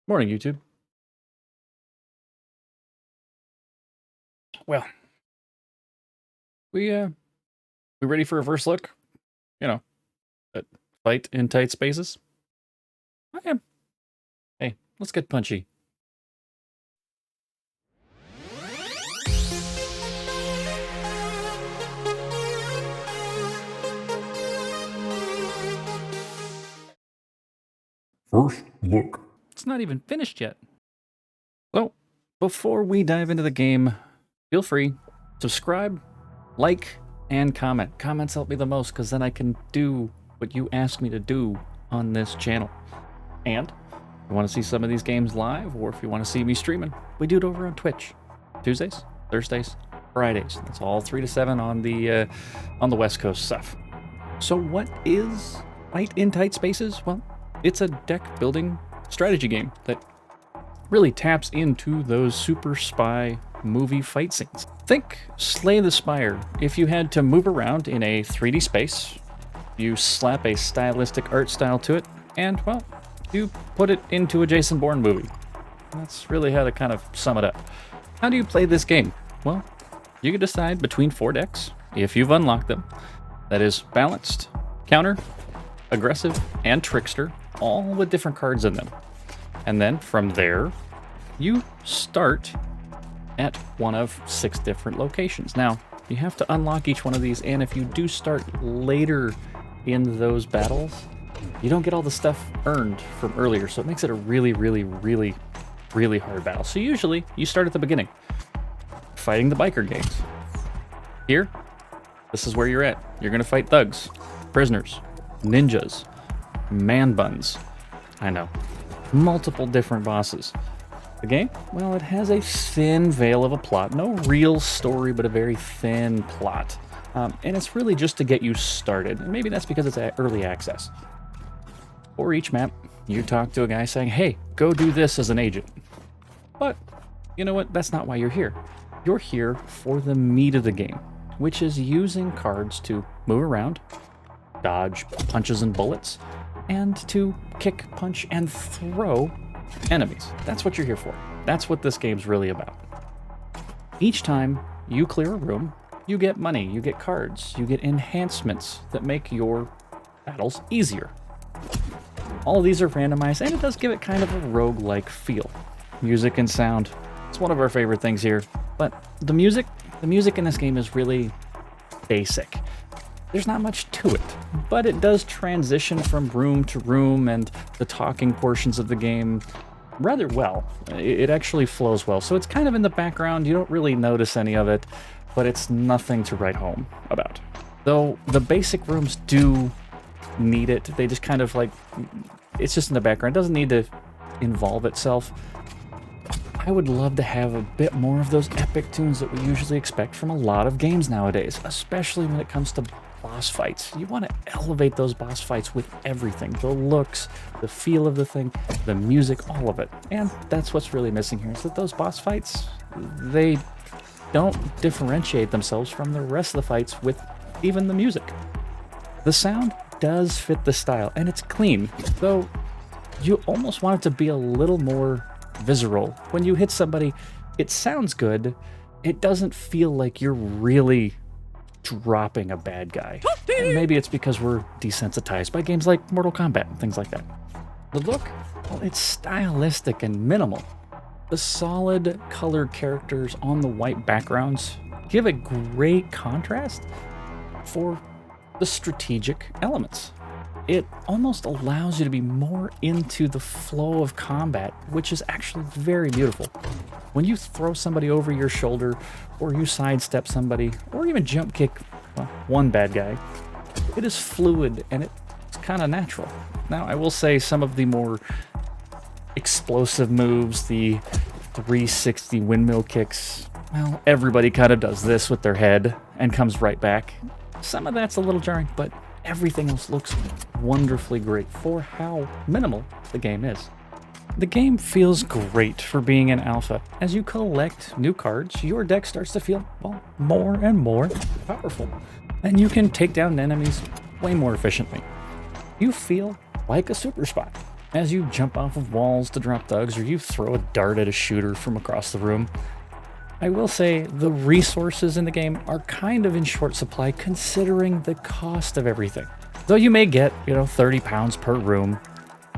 Morning, YouTube. Well, we ready for a first look? You know, at fight in tight spaces. I am. Hey, let's get punchy. First look. It's not even finished yet. So, before we dive into the game, feel free subscribe, like, and comment. Comments help me the most because then I can do what you ask me to do on this channel. And if you want to see some of these games live, or if you want to see me streaming, we do it over on Twitch, Tuesdays, Thursdays, Fridays. That's all 3 to 7 on the West Coast stuff. So what is Fight in Tight Spaces? Well, it's a deck building strategy game that really taps into those super spy movie fight scenes. Think Slay the Spire. If you had to move around in a 3D space, you slap a stylistic art style to it, and, well, you put it into a Jason Bourne movie. That's really how to kind of sum it up. How do you play this game? Well, you can decide between 4 decks, if you've unlocked them. That is Balanced, Counter, Aggressive, and Trickster, all with different cards in them. And then from there, you start at one of 6 different locations. Now, you have to unlock each one of these, and if you do start later in those battles, you don't get all the stuff earned from earlier, so it makes it a really, really, really, really hard battle. So usually, you start at the beginning, fighting the biker gangs. Here, this is where you're at. You're gonna fight thugs, prisoners, ninjas, man buns. I know, multiple different bosses. The game, well, it has a thin veil of a plot. No real story, but a very thin plot. And it's really just to get you started. And maybe that's because it's early access. For each map, you talk to a guy saying, hey, go do this as an agent. But, you know what? That's not why you're here. You're here for the meat of the game, which is using cards to move around, dodge punches and bullets, and to kick, punch, and throw enemies. That's what you're here for. That's what this game's really about. Each time you clear a room, you get money, you get cards, you get enhancements that make your battles easier. All of these are randomized, and it does give it kind of a roguelike feel. Music and sound, it's one of our favorite things here. But the music in this game is really basic. There's not much to it, but it does transition from room to room and the talking portions of the game rather well. It actually flows well, so it's kind of in the background. You don't really notice any of it, but it's nothing to write home about. Though the basic rooms do need it. They just kind of like, it's just in the background. It doesn't need to involve itself. I would love to have a bit more of those epic tunes that we usually expect from a lot of games nowadays, especially when it comes to boss fights. You want to elevate those boss fights with everything. The looks, the feel of the thing, the music, all of it. And that's what's really missing here, is that those boss fights, they don't differentiate themselves from the rest of the fights with even the music. The sound does fit the style, and it's clean, though you almost want it to be a little more visceral. When you hit somebody, it sounds good. It doesn't feel like you're really dropping a bad guy. And maybe it's because we're desensitized by games like Mortal Kombat and things like that. The look, well, it's stylistic and minimal. The solid colored characters on the white backgrounds give a great contrast for the strategic elements. It almost allows you to be more into the flow of combat, which is actually very beautiful. When you throw somebody over your shoulder, or you sidestep somebody, or even jump kick one bad guy, it is fluid and it's kind of natural. Now, I will say some of the more explosive moves, the 360 windmill kicks, well, everybody kind of does this with their head and comes right back. Some of that's a little jarring, but everything else looks wonderfully great for how minimal the game is. The game feels great for being an alpha. As you collect new cards, your deck starts to feel, well, more and more powerful. And you can take down enemies way more efficiently. You feel like a super spy. as you jump off of walls to drop thugs or you throw a dart at a shooter from across the room. I will say the resources in the game are kind of in short supply considering the cost of everything. Though you may get, 30 pounds per room,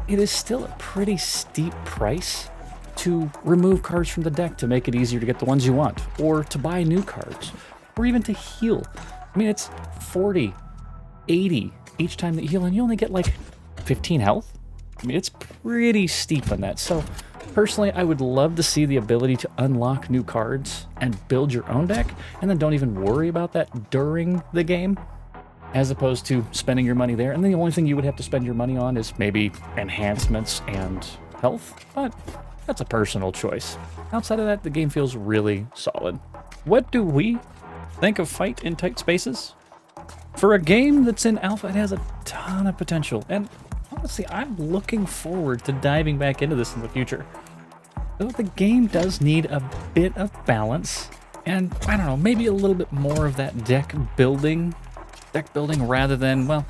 it is still a pretty steep price to remove cards from the deck to make it easier to get the ones you want, or to buy new cards, or even to heal. I mean, it's 40, 80 each time that you heal, and you only get like 15 health. I mean, it's pretty steep on that. So personally, I would love to see the ability to unlock new cards and build your own deck, and then don't even worry about that during the game, as opposed to spending your money there. And then the only thing you would have to spend your money on is maybe enhancements and health, but that's a personal choice. Outside of that, the game feels really solid. What do we think of Fight in Tight Spaces? For a game that's in alpha, it has a ton of potential, and honestly, I'm looking forward to diving back into this in the future. Though the game does need a bit of balance, and I don't know, maybe a little bit more of that deck building rather than, well,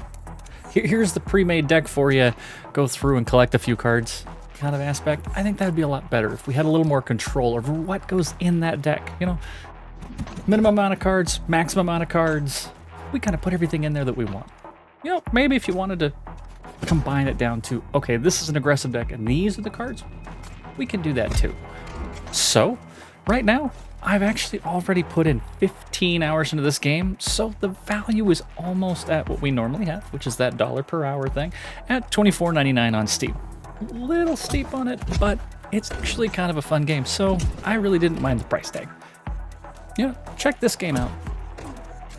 here's the pre-made deck for you, go through and collect a few cards kind of aspect. I think that would be a lot better if we had a little more control over what goes in that deck. Minimum amount of cards, maximum amount of cards. We kind of put everything in there that we want. Maybe if you wanted to combine it down to, okay, this is an aggressive deck and these are the cards, we can do that too. So right now, I've actually already put in 15 hours into this game, so the value is almost at what we normally have, which is that $1 per hour thing, at $24.99 on Steam. A little steep on it, but it's actually kind of a fun game, so I really didn't mind the price tag. Check this game out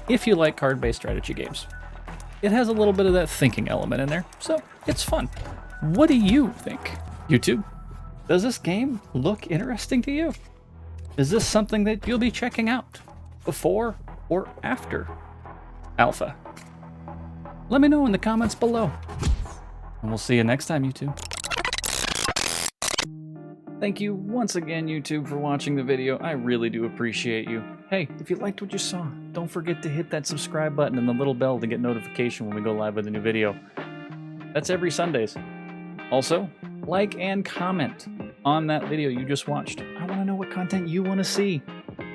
if you like card-based strategy games. It has a little bit of that thinking element in there, so it's fun. What do you think? YouTube, does this game look interesting to you? Is this something that you'll be checking out before or after alpha? Let me know in the comments below. And we'll see you next time, YouTube. Thank you once again, YouTube, for watching the video. I really do appreciate you. Hey, if you liked what you saw, don't forget to hit that subscribe button and the little bell to get notification when we go live with a new video. That's every Sundays. Also, like and comment on that video you just watched. I want to know what content you want to see,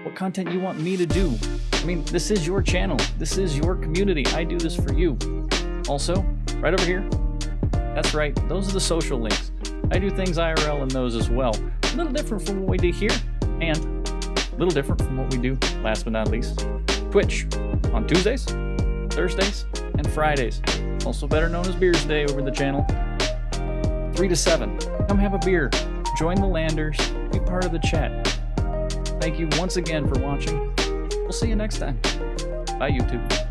what content you want me to do. I mean, this is your channel. This is your community. I do this for you. Also, right over here, that's right, those are the social links. I do things IRL in those as well. A little different from what we do here, and a little different from what we do, last but not least, Twitch on Tuesdays, Thursdays, and Fridays. Also better known as Beers Day over the channel. 3 to 7. Come have a beer. Join the Landers. Be part of the chat. Thank you once again for watching. We'll see you next time. Bye, YouTube.